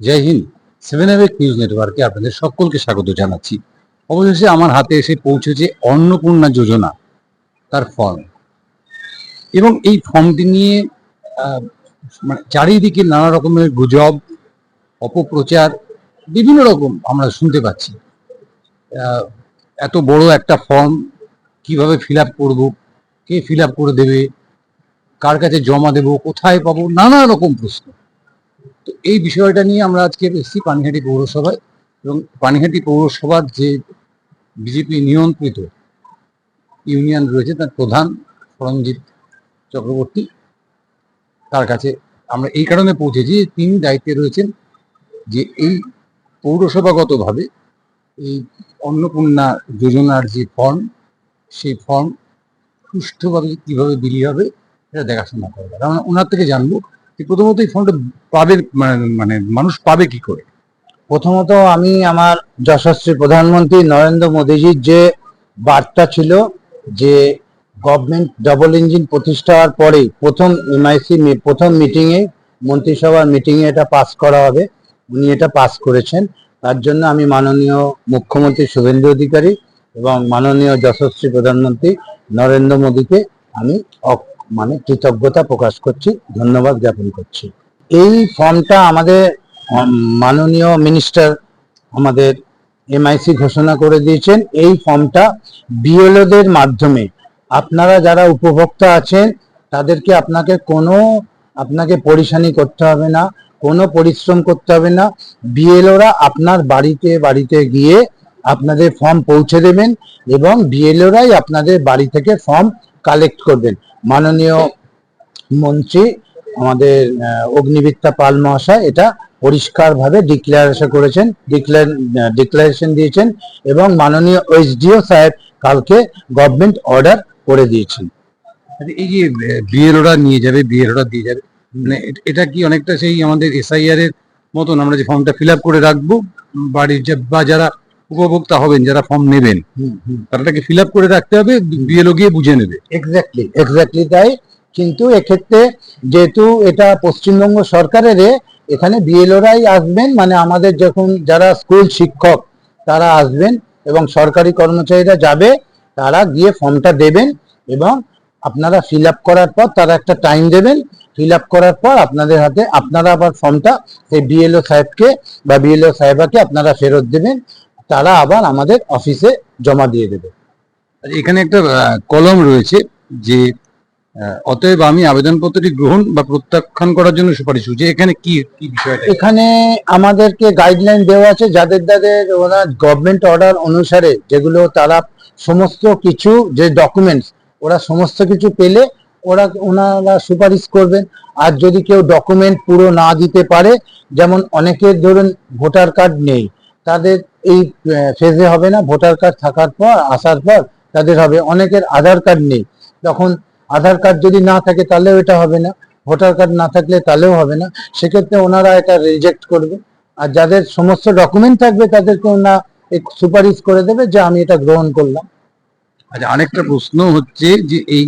জয় Hind. 7 news নেটওয়ার্কে আপনাদের সকলকে স্বাগত জানাচ্ছি। অবশেষে আমার হাতে এসে পৌঁছেছে অন্নপূর্ণা যোজনা, তার ফর্ম। এবং এই ফর্মটি নিয়ে মানে চারিদিকে নানা রকমের গুজব, অপপ্রচার, বিভিন্ন রকম আমরা শুনতে পাচ্ছি। এত বড় একটা ফর্ম কিভাবে ফিল আপ করবো, কে ফিল আপ করে দেবে, কার কাছে জমা দেবো, কোথায় পাবো, নানা রকম প্রশ্ন। তো এই বিষয়টা নিয়ে আমরা আজকে এসেছি পানিহাটি পৌরসভায়, এবং পানিহাটি পৌরসভার যে বিজেপি নিয়ন্ত্রিত ইউনিয়ন রয়েছে তার প্রধান সরঞ্জিত চক্রবর্তী, তার কাছে আমরা এই কারণে পৌঁছেছি তিনি দায়িত্বে রয়েছেন যে এই পৌরসভাগতভাবে এই অন্নপূর্ণা যোজনার যে ফর্ম, সেই ফর্ম সুষ্ঠুভাবে কিভাবে বিলি হবে সেটা দেখাশোনা করবে। আমরা ওনার থেকে জানবো যে প্রথমত এই ফর্মটা পাবে মানে মানুষ পাবে কি করে। প্রথমত আমি আমার যশস্বী প্রধানমন্ত্রী নরেন্দ্র মোদীজির যে বার্তা ছিল যে গভর্নমেন্ট ডবল ইঞ্জিন প্রতিষ্ঠা হওয়ার পরে প্রথম এমআইসি প্রথম মিটিংয়ে, মন্ত্রিসভার মিটিংয়ে এটা পাস করা হবে, উনি এটা পাস করেছেন। তার জন্য আমি মাননীয় মুখ্যমন্ত্রী শুভেন্দু অধিকারী এবং মাননীয় যশস্বী প্রধানমন্ত্রী নরেন্দ্র মোদীকে আমি কৃতজ্ঞতা প্রকাশ করছি, ধন্যবাদ জ্ঞাপন করছি। এই ফর্মটা আমাদের মাননীয় মিনিস্টার আমাদের এমআইসি ঘোষণা করে দিয়েছেন। এই ফর্মটা বিএলওদের মাধ্যমে আপনারা যারা উপভোক্তা আছেন তাদেরকে আপনাকে পরিশানি করতে হবে না, কোনো পরিশ্রম করতে হবে না। বিএলওরা আপনার বাড়িতে বাড়িতে গিয়ে আপনাদের ফর্ম পৌঁছে দেবেন এবং বিএলওরাই আপনাদের বাড়ি থেকে ফর্ম কালেক্ট করবেন। মাননীয় মন্ত্রী আমাদের অগ্নিমিত্রা পাল মহাশয় এটা পরিষ্কারভাবে ডিক্লারেশন দিয়েছেন এবং মাননীয় এসডিও সাহেব কালকে গভর্নমেন্ট অর্ডার করে দিয়েছেন। এই যে বিএলওরা নিয়ে যাবে, বিএলওরা দিয়ে যাবে, মানে এটা কি অনেকটা সেই আমাদের এসআইআর এর মতন আমরা যে ফর্মটা ফিল আপ করে রাখবো, বাড়ির বা যারা উপভোক্তা হবেন, যারা ফর্ম নেবেন, তারাটাকে ফিল আপ করে রাখতে হবে, বিএলও গিয়ে বুঝে নেবে? এক্স্যাক্টলি তাই। কিন্তু এক্ষেত্রে যেহেতু এটা পশ্চিমবঙ্গ সরকারের, এখানে বিএলওরাই আসবেন, মানে আমাদের যখন যারা স্কুল শিক্ষক তারা আসবেন এবং সরকারি কর্মচারীরা যাবে, তারা গিয়ে ফর্মটা দেবেন এবং আপনারা ফিল আপ করার পর তারা একটা টাইম দেবেন। ফিল আপ করার পর আপনাদের হাতে আপনারা আবার ফর্মটা সেই বিএলও সাহেবকে বা বিএলও সাহেবাকে আপনারা ফেরত দেবেন, তারা আবার আমাদের অফিসে জমা দিয়ে দেবে। এখানে একটা কলম রয়েছে যে অতএব আমি আবেদনপত্রটি গ্রহণ বা প্রত্যাখ্যান করার জন্য সুপারিশ করছি। এখানে কি কি বিষয়টা? এখানে আমাদেরকে গাইডলাইন দেওয়া আছে, যাদের ওরা গভর্নমেন্ট অর্ডার অনুসারে যেগুলো তারা সমস্ত কিছু যে ডকুমেন্টস ওরা সমস্ত কিছু পেলে ওনারা সুপারিশ করবেন। আর যদি কেউ ডকুমেন্ট পুরো না দিতে পারে, যেমন অনেকের ধরুন ভোটার কার্ড নেই, তাদের এই ফেজে হবে না। ভোটার কার্ড থাকার পর আসার পর তাদের হবে। অনেকের আধার কার্ড নেই, তখন আধার কার্ড যদি না থাকে তাহলেও এটা হবে না, ভোটার কার্ড না থাকলে তাহলেও হবে না। সেক্ষেত্রে ওনারা এটা রিজেক্ট করবে। আর যাদের সমস্ত ডকুমেন্ট থাকবে তাদেরকে ওনা সুপারিশ করে দেবে যে আমি এটা গ্রহণ করলাম। আচ্ছা, আরেকটা প্রশ্ন হচ্ছে যে এই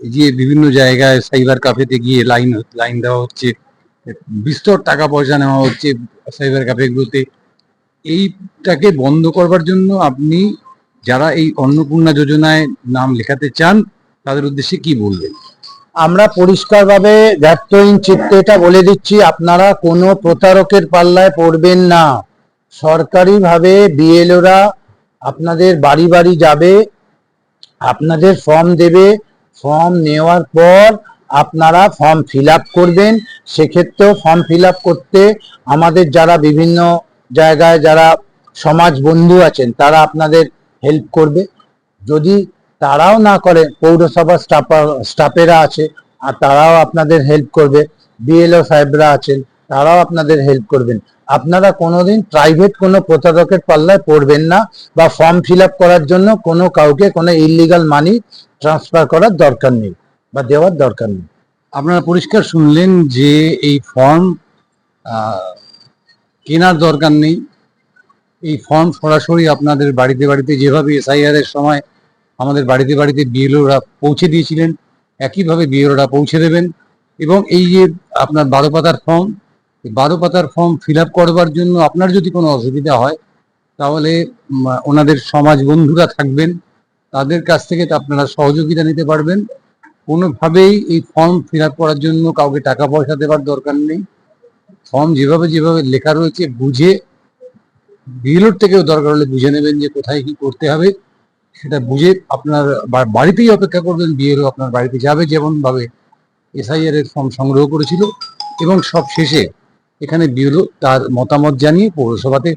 যে বিভিন্ন জায়গায় সাইবার ক্যাফেতে গিয়ে লাইন দেওয়া হচ্ছে, বিস্তর টাকা পয়সা নেওয়া হচ্ছে সাইবার ক্যাফেগুলোতে, এইটাকে বন্ধ করবার জন্য আপনি যারা এই অন্নপূর্ণা যোজনায় নাম লেখাতে চান তাদের উদ্দেশ্যে কি বলবেন? আমরা পরিষ্কারভাবে ব্যর্থহীন চিত্তে এটা বলে দিচ্ছি, আপনারা কোনো প্রতারকের পাল্লায় পড়বেন না। সরকারিভাবে বিএলওরা আপনাদের বাড়ি বাড়ি যাবে, আপনাদের ফর্ম দেবে, ফর্ম নেওয়ার পর আপনারা ফর্ম ফিল আপ করবেন। সেক্ষেত্রেও ফর্ম ফিল আপ করতে আমাদের যারা বিভিন্ন জায়গায় যারা সমাজ বন্ধু আছেন তারা আপনাদের হেল্প করবে। যদি তারাও না করে, পৌরসভার স্টাফেরা আছে আর তারাও আপনাদের হেল্প করবে, বিএলও সাহেবরা আছেন তারাও আপনাদের হেল্প করবেন। আপনারা কোনোদিন প্রাইভেট কোনো প্রতারকের পাল্লায় পড়বেন না, বা ফর্ম ফিল আপ করার জন্য কাউকে কোনো ইলিগাল মানি ট্রান্সফার করার দরকার নেই বা দেওয়ার দরকার নেই। আপনারা পরিষ্কার শুনলেন যে এই ফর্ম কেনার দরকার নেই। এই ফর্ম সরাসরি আপনাদের বাড়িতে বাড়িতে, যেভাবে এসআইআর এর সময় আমাদের বাড়িতে বাড়িতে বিএলওরা পৌঁছে দিয়েছিলেন, একইভাবে বিএলওরা পৌঁছে দেবেন। এবং এই যে আপনার 12 পাতার ফর্ম, এই 12 পাতার ফর্ম ফিল আপ করবার জন্য আপনার যদি কোনো অসুবিধা হয় তাহলে ওনাদের সমাজ বন্ধুরা থাকবেন, তাদের কাছ থেকে আপনারা সহযোগিতা নিতে পারবেন। কোনোভাবেই এই ফর্ম ফিল আপ করার জন্য কাউকে টাকা পয়সা দেওয়ার দরকার নেই। ফর্ম যেভাবে যেভাবে লেখা রয়েছে বুঝে, বিএলওর থেকেও দরকার হলে বুঝে নেবেন যে কোথায় কি করতে হবে, সেটা বুঝে আপনার বাড়িতেই অপেক্ষা করবেন। বিএলও আপনার বাড়িতে যাবে, যেমন ভাবে এসআইআর এর ফর্ম সংগ্রহ করেছিল, এবং সব শেষে এখানে বিএলও তার মতামত জানিয়ে পৌরসভাতে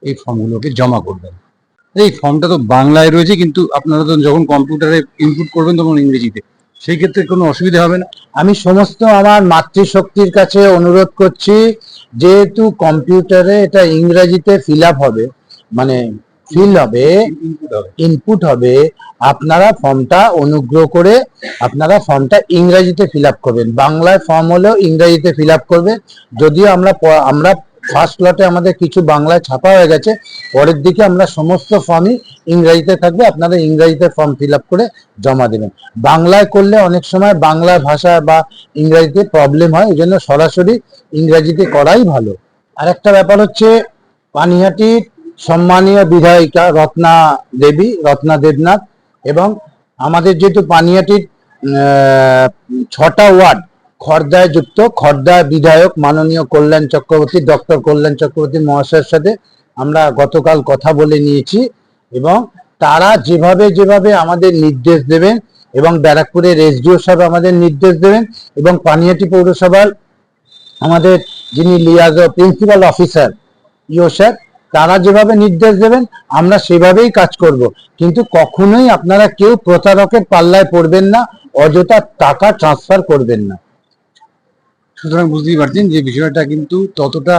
এই ফর্মগুলোকে জমা করবেন। এই ফর্মটা তো বাংলায় রয়েছে, কিন্তু আপনারা তো যখন কম্পিউটারে ইনপুট করবেন তখন ইংরেজিতে, সেই ক্ষেত্রে কোনো অসুবিধা হবে না। আমি সমস্ত আমার মাতৃশক্তির কাছে অনুরোধ করছি, যেহেতু কম্পিউটারে এটা ইংরেজিতে ফিল আপ হবে, মানে ফিল হবে, ইনপুট হবে, আপনারা ফর্মটা অনুগ্রহ করে আপনারা ফর্মটা ইংরেজিতে ফিল আপ করবেন। বাংলায় ফর্ম হলেও ইংরেজিতে ফিল আপ করবে। যদিও আমরা ফার্স্ট লটে আমাদের কিছু বাংলায় ছাপা হয়ে গেছে, পরের দিকে আমরা সমস্ত ফর্মই ইংরেজিতে থাকবে, আপনারা ইংরেজিতে ফর্ম ফিল আপ করে জমা দেবেন। বাংলায় করলে অনেক সময় বাংলা ভাষা বা ইংরেজিতে প্রবলেম হয়, এই জন্য সরাসরি ইংরেজিতে করাই ভালো। আর একটা ব্যাপার হচ্ছে, পানিহাটির সম্মানীয় বিধায়িকা রত্না দেবনাথ, এবং আমাদের যেহেতু পানিহাটির 6টা ওয়ার্ড খড়দায় যুক্ত, খড়দা বিধায়ক মাননীয় ডক্টর কল্যাণ চক্রবর্তী মহাশয়ের সাথে আমরা গতকাল কথা বলে নিয়েছি, এবং তারা যেভাবে আমাদের নির্দেশ দেবেন, এবং ব্যারাকপুরের এসডিও সাহেব আমাদের নির্দেশ দেবেন, এবং পানিহাটি পৌরসভার আমাদের যিনি প্রিন্সিপাল অফিসার ইও স্যার, তারা যেভাবে নির্দেশ দেবেন আমরা সেভাবেই কাজ করব। কিন্তু কখনোই আপনারা কেউ প্রতারকের পাল্লায় পড়বেন না, অযথা টাকা ট্রান্সফার করবেন না। সুতরাং বুঝতেই পারছেন যে বিষয়টা কিন্তু ততটা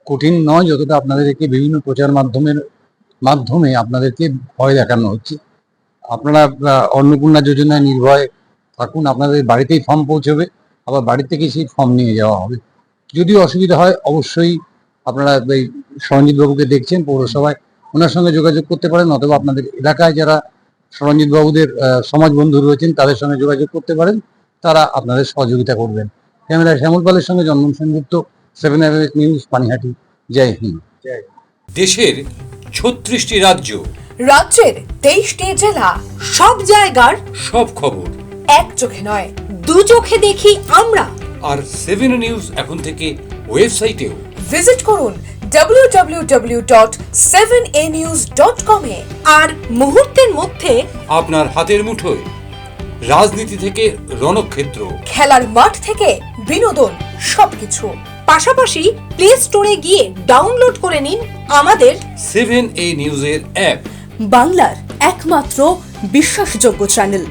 কঠিন নয় যতটা আপনাদেরকে বিভিন্ন প্রচার মাধ্যমে আপনাদেরকে ভয় দেখানো হচ্ছে। আপনারা অন্নপূর্ণা যোজনায় নির্ভয় থাকুন, আপনাদের বাড়িতেই ফর্ম পৌঁছবে, আবার বাড়ি থেকেই সেই ফর্ম নিয়ে যাওয়া হবে। যদি অসুবিধা হয় অবশ্যই আপনারা এই সরঞ্জিত বাবুকে দেখছেন পৌরসভায়, ওনার সঙ্গে যোগাযোগ করতে পারেন, অথবা আপনাদের এলাকায় যারা সরঞ্জিত বাবুদের সমাজ বন্ধু রয়েছেন তাদের সঙ্গে যোগাযোগ করতে পারেন, তারা আপনাদের সহযোগিতা করবেন। ক্যামেরায় শ্যামল পালের সঙ্গে জন্মন সেনগুপ্ত, 7 নিউজ, পানিহাটি। জয় হিন্দ। দেশের 36টি রাজ্য, রাজ্যের 23টি জেলা, সব জায়গার সব খবর এক চোখে নয়, দু চোখে দেখি আমরা। আর 7 নিউজ এখন থেকে ওয়েবসাইটেও। ভিজিট করুন www.7anews.com এ। আর মুহূর্তের মধ্যে আপনার হাতের মুঠোয়, রাজনীতি থেকে রণক্ষেত্র, খেলার মাঠ থেকে বিনোদন, সবকিছু। পাশাপাশি প্লে স্টোরে গিয়ে ডাউনলোড করে নিন আমাদের 7A নিউজের অ্যাপ, বাংলার একমাত্র বিশ্বাসযোগ্য চ্যানেল।